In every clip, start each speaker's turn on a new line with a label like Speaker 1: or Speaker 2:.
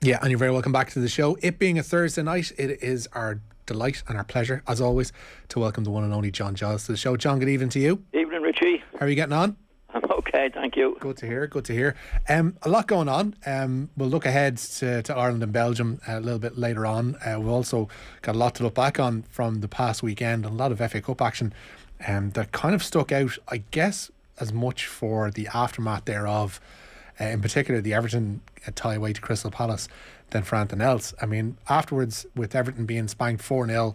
Speaker 1: Yeah, and you're very welcome back to the show. It being a Thursday night, it is our delight and our pleasure, as always, to welcome the one and only John Giles to the show. John, good evening to you.
Speaker 2: Evening, Richie.
Speaker 1: How are you getting on?
Speaker 2: I'm okay, thank you.
Speaker 1: Good to hear, good to hear. A lot going on. We'll look ahead to Ireland and Belgium a little bit later on. We've also got a lot to look back on from the past weekend, and a lot of FA Cup action that kind of stuck out, I guess, as much for the aftermath thereof, in particular the Everton tie away to Crystal Palace, than for anything else. I mean, afterwards, with Everton being spanked 4-0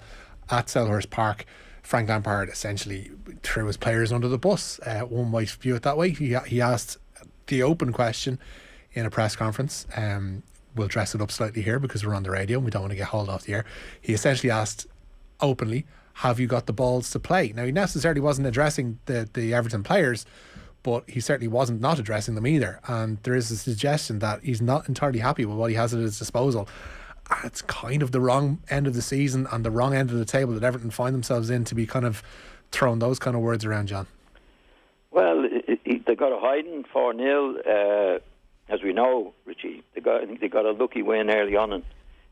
Speaker 1: at Selhurst Park, Frank Lampard essentially threw his players under the bus. One might view it that way. He asked the open question in a press conference. We'll dress it up slightly here because we're on the radio and we don't want to get hauled off the air. He essentially asked openly, have you got the balls to play? Now, he necessarily wasn't addressing the Everton players, but he certainly wasn't not addressing them either. And there is a suggestion that he's not entirely happy with what he has at his disposal. It's kind of the wrong end of the season and the wrong end of the table that Everton find themselves in to be kind of throwing those kind of words around, John.
Speaker 2: Well, they got a hiding 4-0, as we know, Richie. I think they got a lucky win early on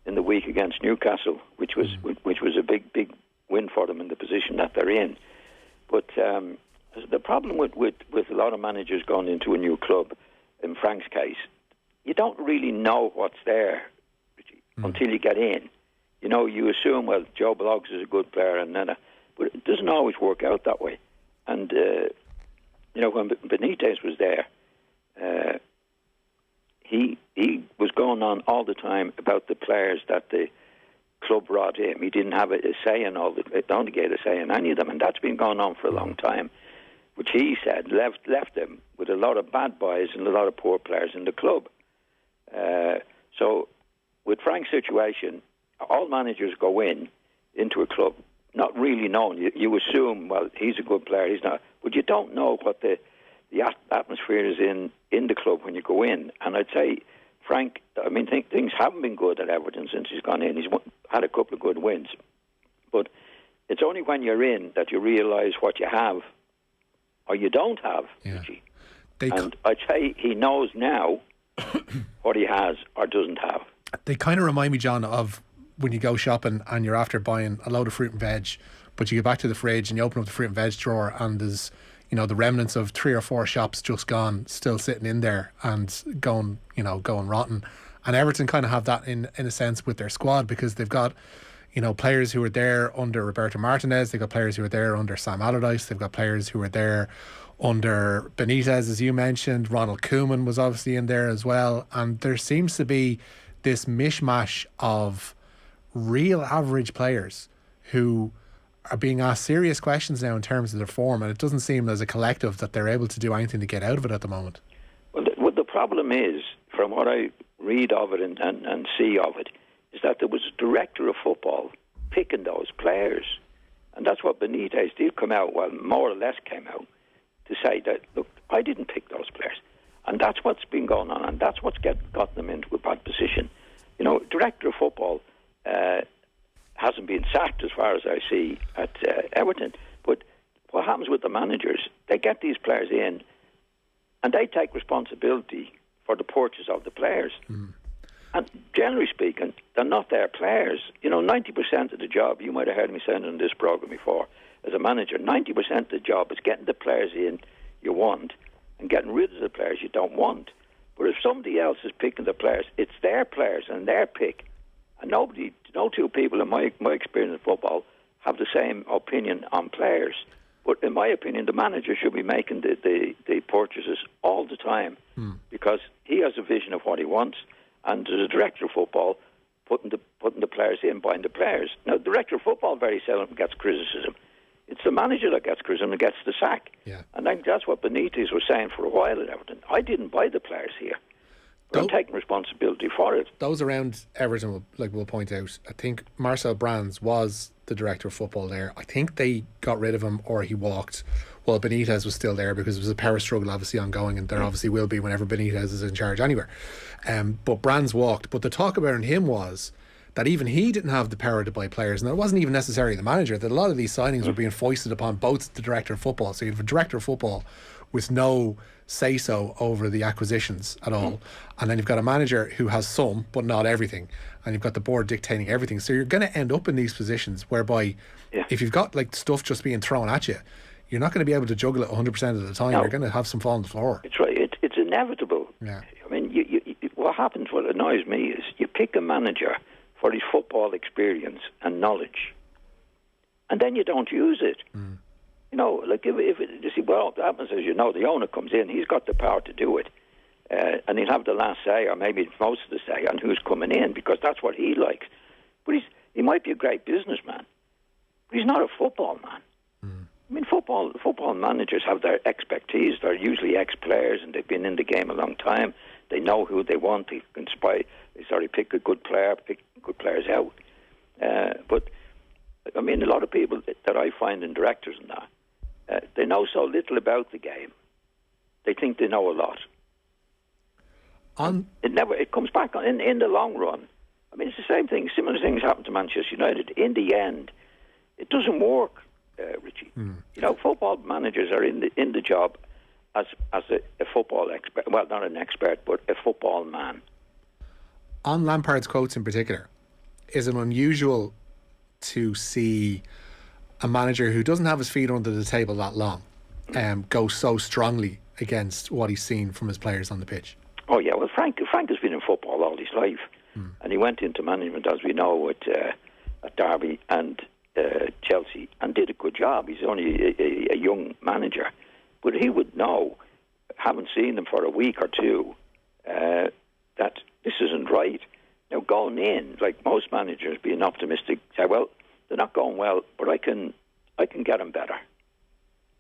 Speaker 2: in the week against Newcastle, which was a big win for them in the position that they're in. But the problem with a lot of managers going into a new club, in Frank's case, you don't really know what's there until you get in. You know, you assume, well, Joe Bloggs is a good player, but it doesn't always work out that way. And, when Benitez was there, he was going on all the time about the players that the club brought in. He didn't have a say in don't get a say in any of them, and that's been going on for a long time, which he said left them with a lot of bad boys and a lot of poor players in the club. So with Frank's situation, all managers go into a club not really knowing. You assume, well, he's a good player, he's not, but you don't know what the atmosphere is in the club when you go in. And I'd say Frank, I mean, things haven't been good at Everton since he's gone in. He's had a couple of good wins, but it's only when you're in that you realise what you have or you don't have.
Speaker 1: Yeah.
Speaker 2: And I'd say he knows now what he has or doesn't have.
Speaker 1: They kind of remind me, John, of when you go shopping and you're after buying a load of fruit and veg, but you get back to the fridge and you open up the fruit and veg drawer and there's, the remnants of 3 or 4 shops just gone, still sitting in there and going rotten. And Everton kind of have that in a sense with their squad, because they've got, players who were there under Roberto Martinez, they've got players who were there under Sam Allardyce, they've got players who were there under Benitez, as you mentioned. Ronald Koeman was obviously in there as well. And there seems to be this mishmash of real average players who are being asked serious questions now in terms of their form, and it doesn't seem as a collective that they're able to do anything to get out of it at the moment.
Speaker 2: Well, the problem is, from what I read of it and see of it, is that there was a director of football picking those players. And that's what Benitez did come out, well, more or less came out, to say that, look, I didn't pick those players. And that's what's been going on, and that's what's got them into a bad position. Director of football hasn't been sacked as far as I see at Everton. But what happens with the managers, they get these players in and they take responsibility for the purchase of the players. And generally speaking, they're not their players. 90% of the job, you might have heard me saying on this programme before, as a manager, 90% of the job is getting the players in you want and getting rid of the players you don't want. But if somebody else is picking the players, it's their players and their pick. And no two people, in my experience in football, have the same opinion on players. But in my opinion, the manager should be making the purchases all the time, because he has a vision of what he wants, and as a director of football, putting the players in, buying the players. Now, the director of football very seldom gets criticism. It's the manager that gets criticism and gets the sack.
Speaker 1: Yeah.
Speaker 2: And I think that's what Benitez was saying for a while at Everton. I didn't buy the players here, but I'm taking responsibility for it.
Speaker 1: Those around Everton, we'll point out, I think Marcel Brands was the director of football there. I think they got rid of him or he walked. Well, Benitez was still there because there was a power struggle obviously ongoing, and there obviously will be whenever Benitez is in charge anywhere. But Brands walked. But the talk about him was that even he didn't have the power to buy players, and it wasn't even necessarily the manager, that a lot of these signings were being foisted upon both the director of football. So you have a director of football with no say-so over the acquisitions at all. And then you've got a manager who has some, but not everything. And you've got the board dictating everything. So you're going to end up in these positions whereby if you've got like stuff just being thrown at you, you're not going to be able to juggle it 100% of the time. No. You're going to have some fall on the floor.
Speaker 2: It's right. It's inevitable.
Speaker 1: Yeah.
Speaker 2: I mean, what happens, what annoys me is you pick a manager for his football experience and knowledge, and then you don't use it. You know, like if you see, well, what happens is, you know, the owner comes in, he's got the power to do it, and he'll have the last say, or maybe most of the say, on who's coming in, because that's what he likes. But he might be a great businessman, but he's not a football man. I mean, football managers have their expertise. They're usually ex-players, and they've been in the game a long time. They know who they want. They can pick a good player, pick good players out. But I mean, a lot of people that I find in directors and that, they know so little about the game. They think they know a lot. It comes back in the long run. I mean, it's the same thing. Similar things happen to Manchester United. In the end, it doesn't work. Richie, you know, football managers are in the job as a football expert. Well, not an expert, but a football man.
Speaker 1: On Lampard's quotes in particular, is it unusual to see a manager who doesn't have his feet under the table that long go so strongly against what he's seen from his players on the pitch? Oh yeah, well, Frank has been in football all his life, and he went into management, as we know, at Derby and Chelsea, and did a good job. He's only a young manager, but he would know, having seen them for a week or two, that this isn't right. Now, going in, like most managers, being optimistic, say, well, they're not going well, but I can get them better.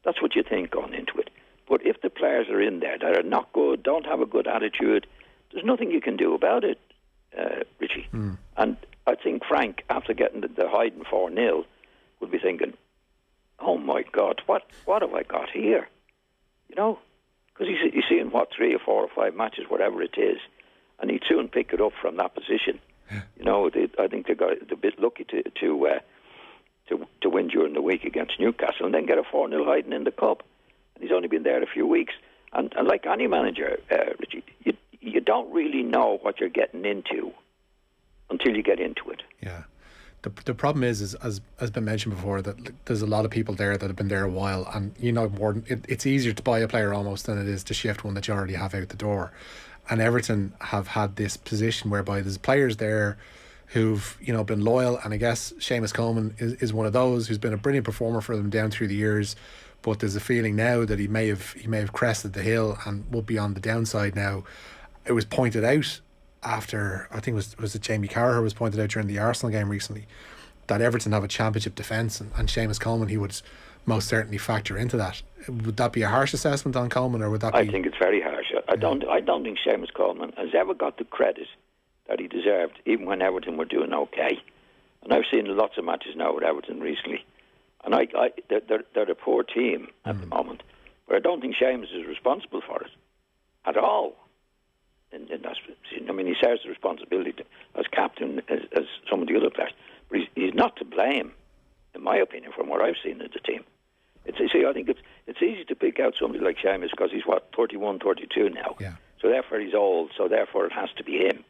Speaker 1: That's what you think going into it. But if the players are in there that are not good, don't have a good attitude, there's nothing you can do about it, Richie. And I think Frank, after getting the hiding 4-0, would be thinking, oh my God, what have I got here? You know, because he's seeing 3 or 4 or 5 matches, whatever it is, and he'd soon pick it up from that position. You know, I think they got a bit lucky to win during the week against Newcastle and then get a 4-0 hiding in the cup. And he's only been there a few weeks. And like any manager, Richie, you don't really know what you're getting into until you get into it. Yeah. The problem is as been mentioned before, that there's a lot of people there that have been there a while, and you know, more it's easier to buy a player almost than it is to shift one that you already have out the door. And Everton have had this position whereby there's players there who've, you know, been loyal, and I guess Seamus Coleman is one of those who's been a brilliant performer for them down through the years. But there's a feeling now that he may have crested the hill and will be on the downside now. It was pointed out after, I think was it Jamie Carragher was pointed out during the Arsenal game recently, that Everton have a championship defence, and Seamus Coleman, he would most certainly factor into that. Would that be a harsh assessment on Coleman, or would that be?
Speaker 2: I think it's very harsh. I don't think Seamus Coleman has ever got the credit that he deserved, even when Everton were doing okay. And I've seen lots of matches now with Everton recently, and they're a poor team at the moment. But I don't think Seamus is responsible for it at all. I mean, he shares the responsibility as captain as some of the other players, but he's not to blame, in my opinion, from what I've seen of the team. I think it's easy to pick out somebody like Seamus because he's 31, 32 now.
Speaker 1: Yeah.
Speaker 2: So therefore he's old. So therefore it has to be him.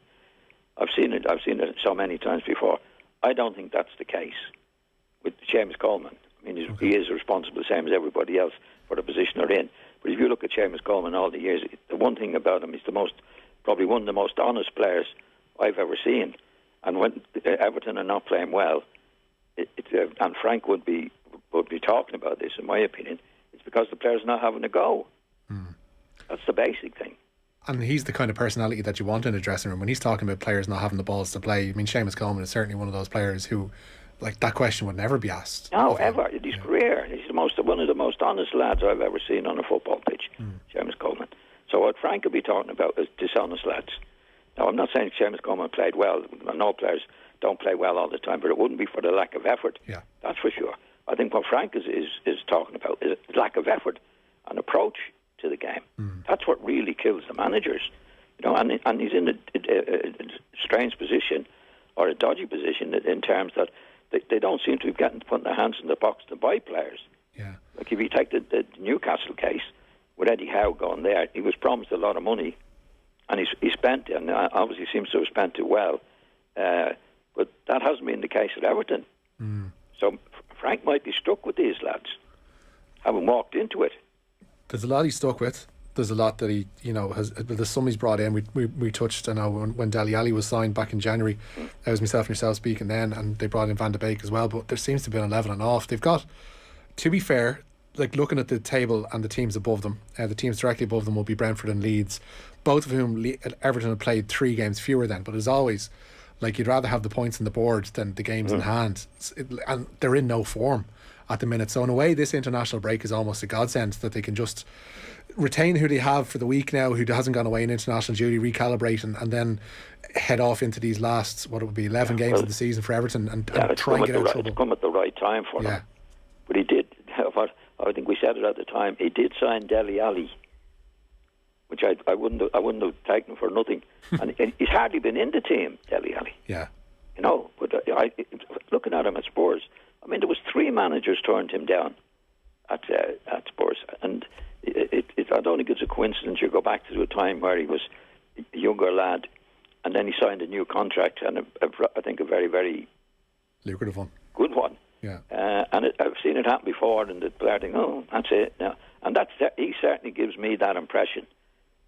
Speaker 2: I've seen it so many times before. I don't think that's the case with Seamus Coleman. I mean, he is responsible, the same as everybody else, for the position they're in. But if you look at Seamus Coleman all the years, the one thing about him, he's probably one of the most honest players I've ever seen. And when Everton are not playing well, and Frank would be talking about this, in my opinion, it's because the players are not having a go. That's the basic thing.
Speaker 1: And he's the kind of personality that you want in a dressing room. When he's talking about players not having the balls to play, I mean, Seamus Coleman is certainly one of those players who, like, that question would never be asked.
Speaker 2: No, ever. In his career. He's one of the most honest lads I've ever seen on a football pitch, Seamus Coleman. So what Frank could be talking about is dishonest lads. Now, I'm not saying Seamus Coleman played well. I know players don't play well all the time, but it wouldn't be for the lack of effort.
Speaker 1: Yeah. That's
Speaker 2: for sure. I think what Frank is talking about is lack of effort and approach to the game. That's what really kills the managers. You know, and he's in a strange position, or a dodgy position, in terms that they don't seem to be putting their hands in the box to buy players.
Speaker 1: Yeah.
Speaker 2: Like if you take the Newcastle case, with Eddie Howe going there. He was promised a lot of money, and he spent it, and obviously seems to have spent it well. But that hasn't been the case at Everton. So Frank might be stuck with these lads, having walked into it.
Speaker 1: There's a lot he's stuck with. There's a lot that he, has. There's some he's brought in. We touched, I know, when Dele Alli was signed back in January. That was myself and yourself speaking then, and they brought in Van de Beek as well. But there seems to have been a leveling off. They've got, to be fair, like looking at the table and the teams above them, the teams directly above them will be Brentford and Leeds, both of whom Everton have played 3 games fewer than. But as always, like, you'd rather have the points on the board than the games in hand, and they're in no form at the minute. So in a way, this international break is almost a godsend, that they can just retain who they have for the week now, who hasn't gone away in international duty, recalibrate, and then head off into these last, what it would be, 11 games of the season for Everton, and try and get out of trouble.
Speaker 2: It's come at the right time for them. But he did, I think we said it at the time, he did sign Dele Alli, which I wouldn't have taken for nothing. And he's hardly been in the team, Dele Alli.
Speaker 1: Yeah.
Speaker 2: But looking at him at Spurs, I mean, there was 3 managers turned him down at Spurs, and I don't think it's a coincidence. You go back to a time where he was a younger lad, and then he signed a new contract, and I think a very, very
Speaker 1: lucrative one,
Speaker 2: good one.
Speaker 1: Yeah.
Speaker 2: And I've seen it happen before, and the player think, oh, that's it now. And he certainly gives me that impression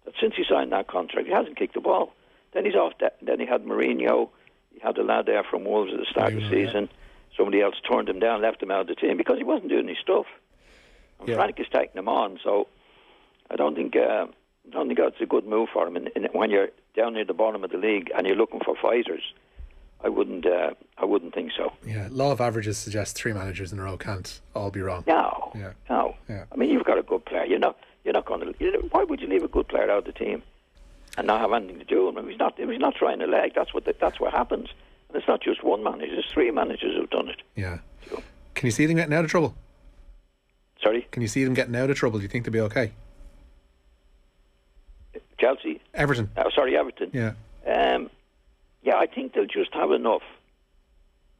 Speaker 2: that since he signed that contract, he hasn't kicked the ball. Then he's off. Then he had Mourinho. He had a lad there from Wolves at the start of the season. Yeah. Somebody else turned him down, left him out of the team because he wasn't doing his stuff. And Frank is taking him on, so I don't think that's a good move for him. And when you're down near the bottom of the league and you're looking for fighters, I wouldn't think so.
Speaker 1: Yeah, law of averages suggests 3 managers in a row can't all be wrong.
Speaker 2: No. Yeah. I mean, you've got a good player. You're not going to. Why would you leave a good player out of the team and not have anything to do with him? If he's not trying a leg, that's what happens. And it's not just one manager. There's 3 managers who've done it.
Speaker 1: Yeah. So. Can you see them getting out of trouble?
Speaker 2: Sorry?
Speaker 1: Can you see them getting out of trouble? Do you think they'll be okay?
Speaker 2: Chelsea?
Speaker 1: Everton.
Speaker 2: Everton.
Speaker 1: Yeah.
Speaker 2: Yeah, I think they'll just have enough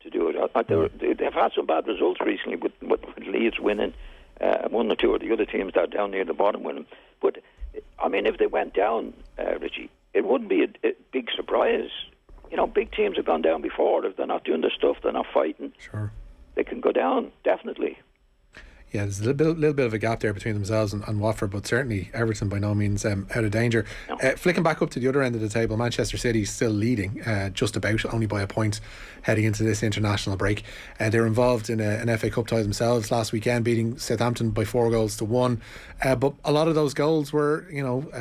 Speaker 2: to do it. They've had some bad results recently with Leeds winning, 1 or 2 of the other teams that are down near the bottom winning. But, I mean, if they went down, Richie, it wouldn't be a big surprise. Big teams have gone down before. If they're not doing their stuff, they're not fighting. Sure. They can go down, definitely.
Speaker 1: Yeah, there's a little bit of a gap there between themselves and Watford, but certainly Everton by no means out of danger. No. Flicking back up to the other end of the table, Manchester City still leading, just about, only by a point heading into this international break. They're involved in an FA Cup tie themselves last weekend, beating Southampton by 4-1. But a lot of those goals were,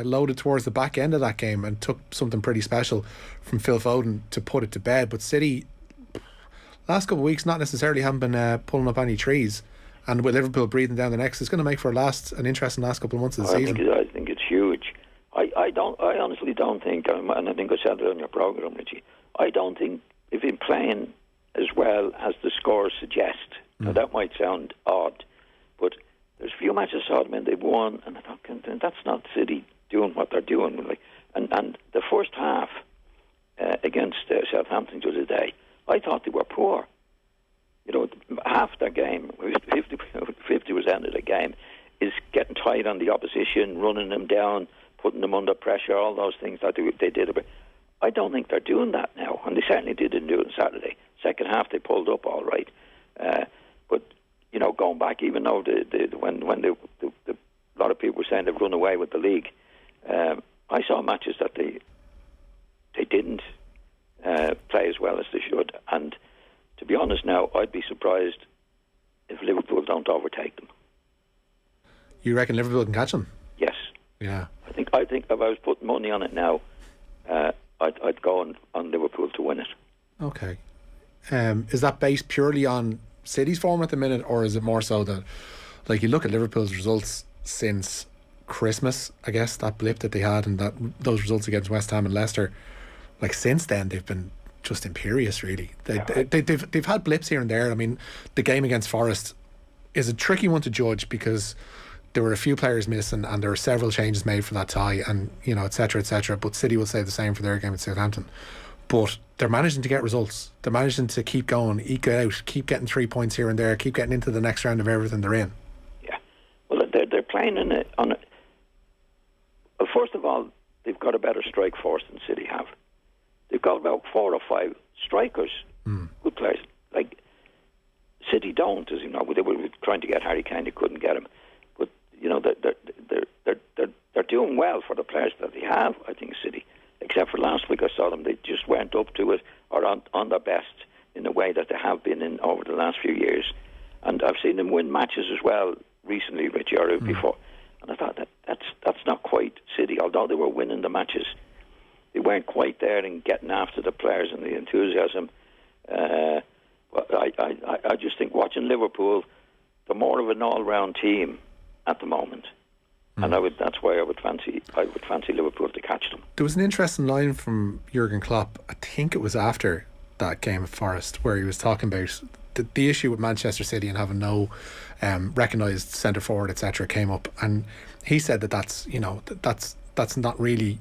Speaker 1: loaded towards the back end of that game, and took something pretty special from Phil Foden to put it to bed. But City, last couple of weeks, not necessarily haven't been pulling up any trees. And with Liverpool breathing down the necks, it's going to make for an interesting last couple of months of the season.
Speaker 2: I think it's huge. I honestly don't think, and I think I said it on your programme, Richie, I don't think if he's playing as well as the scores suggest, now that might sound odd, but there's a few matches I saw them and they've won, and I thought, that's not City doing what they're doing. And the first half against Southampton the other day, I thought they were poor. Half their game, 50% of the game, is getting tight on the opposition, running them down, putting them under pressure, all those things that they did. I don't think they're doing that now, and they certainly didn't do it on Saturday. Second half, they pulled up all right. But, going back, even though when a lot of people were saying they've run away with the league, I saw matches that they didn't play as well as they should. And to be honest now, I'd be surprised if Liverpool don't overtake them.
Speaker 1: You reckon Liverpool can catch them?
Speaker 2: Yes.
Speaker 1: Yeah.
Speaker 2: I think if I was putting money on it now, I'd go on Liverpool to win it.
Speaker 1: Okay. Is that based purely on City's form at the minute, or is it more so that, like, you look at Liverpool's results since Christmas, I guess, that blip that they had, and those results against West Ham and Leicester, like, since then they've been just imperious, really. They've had blips here and there. I mean, the game against Forest is a tricky one to judge because there were a few players missing and there were several changes made for that tie, and etc., etc. But City will say the same for their game at Southampton. But they're managing to get results. They're managing to keep going, eke it out, keep getting 3 points here and there, keep getting into the next round of everything they're in.
Speaker 2: Yeah, well, they're playing on Well, first of all, they've got a better strike force than City have. They've got about 4 or 5 strikers, good players. Like City don't, as you know. They were trying to get Harry Kane, they couldn't get him. But you know, they're doing well for the players that they have. I think City, except for last week, I saw them. They just weren't up to it or on their best in the way that they have been in over the last few years. And I've seen them win matches as well recently, Richie, or before. And I thought that's not quite City. Although they were winning the matches, they weren't quite there in getting after the players and the enthusiasm. But I just think watching Liverpool, they're more of an all-round team at the moment, and that's why I would fancy Liverpool to catch them.
Speaker 1: There was an interesting line from Jurgen Klopp. I think it was after that game at Forest, where he was talking about the issue with Manchester City and having no recognised centre forward, etc., came up, and he said that's not really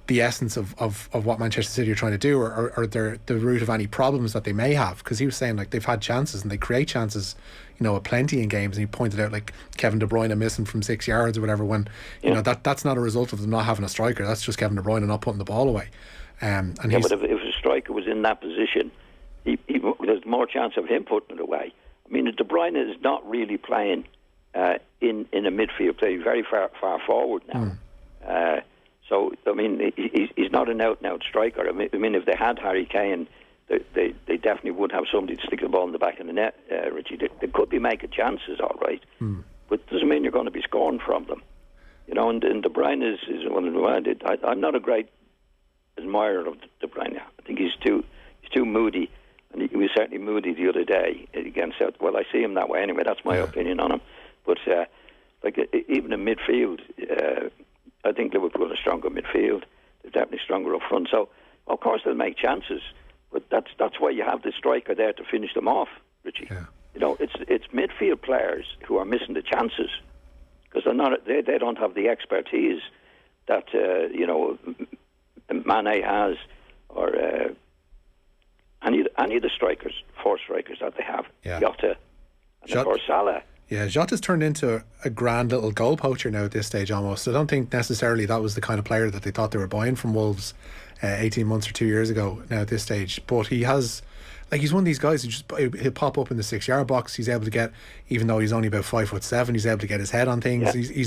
Speaker 1: the essence of what Manchester City are trying to do, or the root of any problems that they may have. Because he was saying, like, they've had chances and they create chances, plenty in games, and he pointed out, like, Kevin De Bruyne missing from 6 yards or whatever, when that's not a result of them not having a striker. That's just Kevin De Bruyne not putting the ball away. But
Speaker 2: if a striker was in that position, there's more chance of him putting it away. I mean, De Bruyne is not really playing in a midfield play, very far forward now. So, I mean, he's not an out-and-out striker. I mean, if they had Harry Kane, they definitely would have somebody to stick the ball in the back of the net, Richie. They could be making chances, all right, but it doesn't mean you're going to be scoring from them. And De Bruyne is one of the... I'm not a great admirer of De Bruyne. I think he's too moody, and he was certainly moody the other day against South. Well, I see him that way anyway. That's my opinion on him. But even in midfield, I think Liverpool are stronger midfield. They're definitely stronger up front. So, of course, they'll make chances, but that's why you have the striker there to finish them off, Richie. Yeah. It's midfield players who are missing the chances because they don't have the expertise that Mane has, or any of the strikers, 4 strikers that they have. Jota, and of course Salah.
Speaker 1: Yeah, Jota's turned into a grand little goal poacher now at this stage almost. I don't think necessarily that was the kind of player that they thought they were buying from Wolves 18 months or 2 years ago now at this stage. But he has, he's one of these guys who he'll pop up in the 6-yard box. He's able to get, even though he's only about 5'7", he's able to get his head on things. Yeah.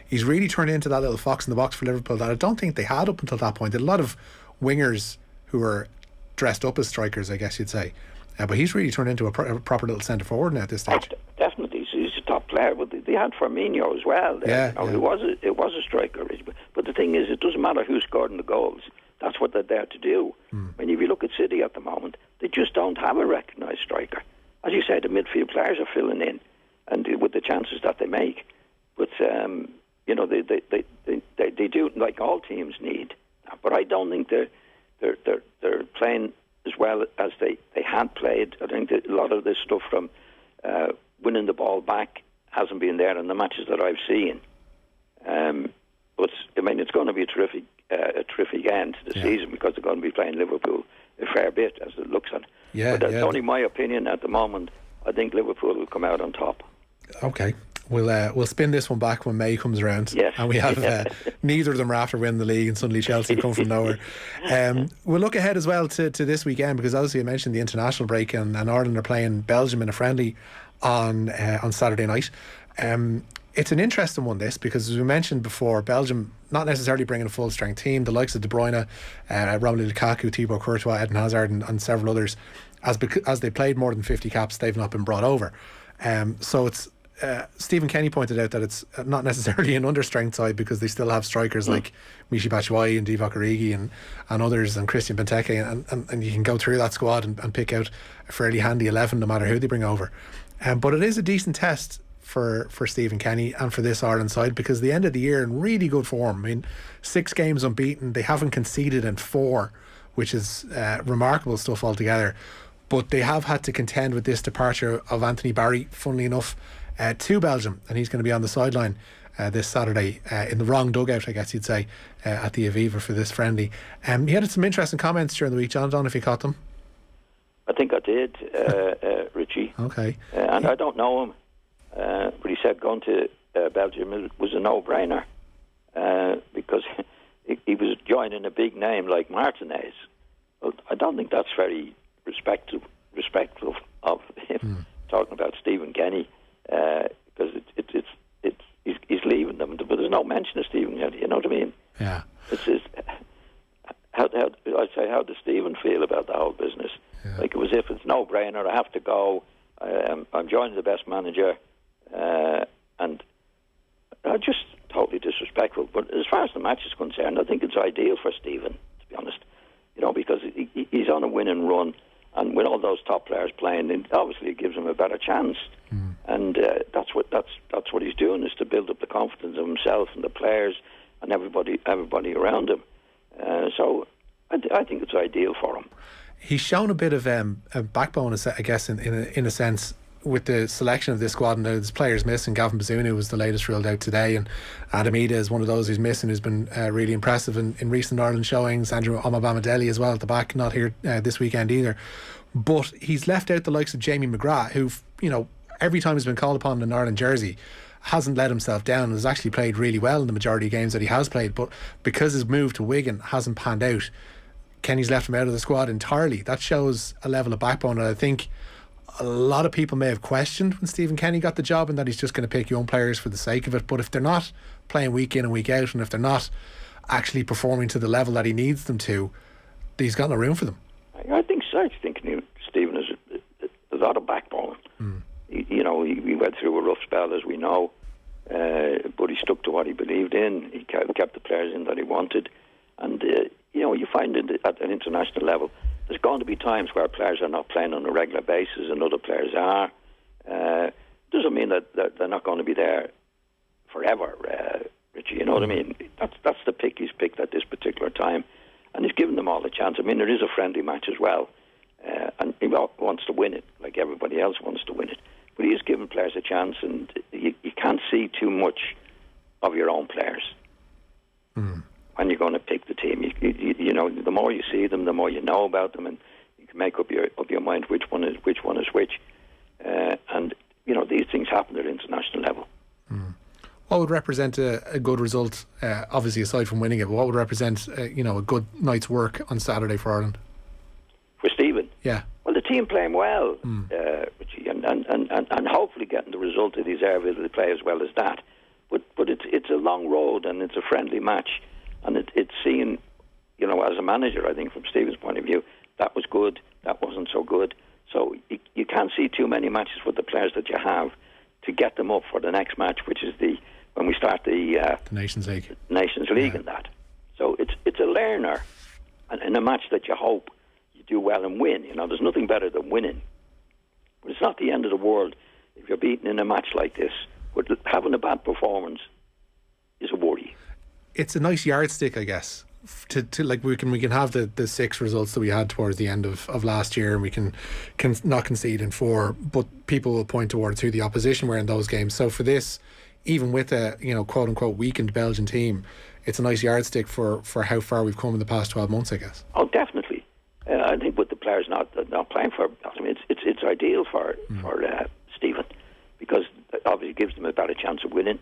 Speaker 1: He's really turned into that little fox in the box for Liverpool that I don't think they had up until that point. They had a lot of wingers who were dressed up as strikers, I guess you'd say. But he's really turned into a proper little centre forward now at this stage.
Speaker 2: Definitely, he's a top player. But they had Firmino as well. It was a striker. But the thing is, it doesn't matter who's scoring the goals. That's what they're there to do. I mean, if you look at City at the moment, they just don't have a recognised striker. As you said, the midfield players are filling in, and with the chances that they make. But they do, like all teams need. But I don't think they're playing as well as they had played. I think that a lot of this stuff from winning the ball back hasn't been there in the matches that I've seen. But I mean, it's going to be a terrific end to the season because they're going to be playing Liverpool a fair bit as it looks at. But that's only my opinion at the moment. I think Liverpool will come out on top.
Speaker 1: Okay. We'll spin this one back when May comes around, and we have neither of them are after winning the league, and suddenly Chelsea come from nowhere. We'll look ahead as well to this weekend, because obviously I mentioned the international break, and Ireland are playing Belgium in a friendly on Saturday night. It's an interesting one, this, because as we mentioned before, Belgium not necessarily bringing a full strength team. The likes of De Bruyne, Romelu Lukaku, Thibaut Courtois, Eden Hazard, and several others, as they played more than 50 caps, they've not been brought over. So it's Stephen Kenny pointed out that it's not necessarily an understrength side, because they still have strikers like Michy Batshuayi and Divock Origi and others, and Christian Benteke, and you can go through that squad and pick out a fairly handy 11 no matter who they bring over. But it is a decent test for Stephen Kenny and for this Ireland side, because the end of the year in really good form. I mean, 6 games unbeaten, they haven't conceded in 4, which is remarkable stuff altogether. But they have had to contend with this departure of Anthony Barry, funnily enough, to Belgium, and he's going to be on the sideline this Saturday in the wrong dugout, I guess you'd say, at the Aviva for this friendly. He had some interesting comments during the week, John. I don't know if you caught them.
Speaker 2: I think I did, Richie.
Speaker 1: Okay.
Speaker 2: And I don't know him, but he said going to Belgium was a no-brainer. because he was joining a big name like Martinez. Well, I don't think that's very respectful of him talking about Stephen Kenny, because he's leaving them, but there's no mention of Stephen Kenny. You know what I mean?
Speaker 1: Yeah.
Speaker 2: How does Stephen feel about the whole business?
Speaker 1: Yeah.
Speaker 2: Like it was if it's no brainer. I have to go. I'm joining the best manager, and just totally disrespectful. But as far as the match is concerned, I think it's ideal for Stephen, to be honest. Because he's on a winning run, and with all those top players playing, obviously it gives him a better chance. And that's what he's doing, is to build up the confidence of himself and the players and everybody around him. So I think it's ideal for him.
Speaker 1: He's shown a bit of a backbone, I guess, in a sense, with the selection of this squad. And there's players missing. Gavin Bazunu was the latest ruled out today, and Adam Ida is one of those who's missing, who's been really impressive in recent Ireland showings. Andrew Omabamidele as well at the back, not here this weekend either. But he's left out the likes of Jamie McGrath, who, every time he's been called upon in an Ireland jersey, hasn't let himself down and has actually played really well in the majority of games that he has played. But because his move to Wigan hasn't panned out, Kenny's left him out of the squad entirely. That shows a level of backbone that I think a lot of people may have questioned when Stephen Kenny got the job, and that he's just going to pick young players for the sake of it. But if they're not playing week in and week out, and if they're not actually performing to the level that he needs them to, he's got no room for them.
Speaker 2: I think so. I think Stephen has a lot of backbone. He went through a rough spell, as we know, but he stuck to what he believed in. He kept the players in that he wanted, and you find at an international level, there's going to be times where players are not playing on a regular basis and other players are. Doesn't mean that they're not going to be there forever, Richie. You know what I mean? That's the pick he's picked at this particular time, and he's given them all a chance. I mean, there is a friendly match as well, and he wants to win it, like everybody else wants to win it. But he is giving players a chance, and you can't see too much of your own players when you're going to pick the team. The more you see them, the more you know about them, and you can make up your mind which one is which. And these things happen at international level.
Speaker 1: What would represent a good result? Obviously, aside from winning it, what would represent a good night's work on Saturday for Ireland?
Speaker 2: For Stephen?
Speaker 1: Yeah.
Speaker 2: Well, the team playing well, Richie, and hopefully getting the result that they deserve if they play as well as that. But it's a long road, and it's a friendly match, and it's seen, as a manager, I think from Stephen's point of view, that was good, that wasn't so good. So you can't see too many matches with the players that you have to get them up for the next match, which is when we start the
Speaker 1: Nations League.
Speaker 2: Nations League and that. So it's a learner, and in a match that you hope you do well and win. There's nothing better than winning. But it's not the end of the world if you're beaten in a match like this. But having a bad performance is a worry. It's
Speaker 1: a nice yardstick, I guess. To like we can have the 6 results that we had towards the end of last year, and we can not concede in 4, but people will point towards who the opposition were in those games. So for this, even with a quote unquote weakened Belgian team, it's a nice yardstick for how far we've come in the past 12 months, I guess.
Speaker 2: Oh, definitely. I think with the players not playing for, I mean, it's ideal for Stephen, because obviously it gives them a better chance of winning,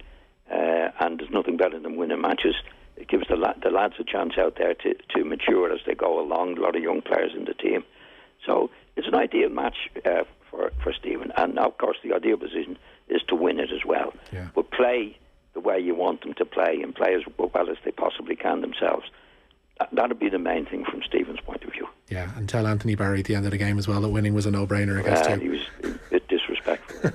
Speaker 2: and there's nothing better than winning matches. It gives the lads a chance out there to mature as they go along. A lot of young players in the team, so it's an ideal match for Stephen. And of course, the ideal position is to win it as well.
Speaker 1: Yeah.
Speaker 2: But play the way you want them to play, and play as well as they possibly can themselves. That'd be the main thing from Stephen's point of view.
Speaker 1: Yeah, and tell Anthony Barry at the end of the game as well that winning was a no-brainer, I guess, too.
Speaker 2: He was a bit disrespectful.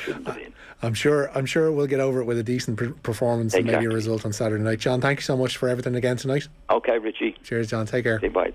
Speaker 2: Shouldn't have been.
Speaker 1: I'm sure we'll get over it with a decent performance and maybe a result on Saturday night. John, thank you so much for everything again tonight.
Speaker 2: Okay, Richie.
Speaker 1: Cheers, John. Take care.
Speaker 2: Okay, bye.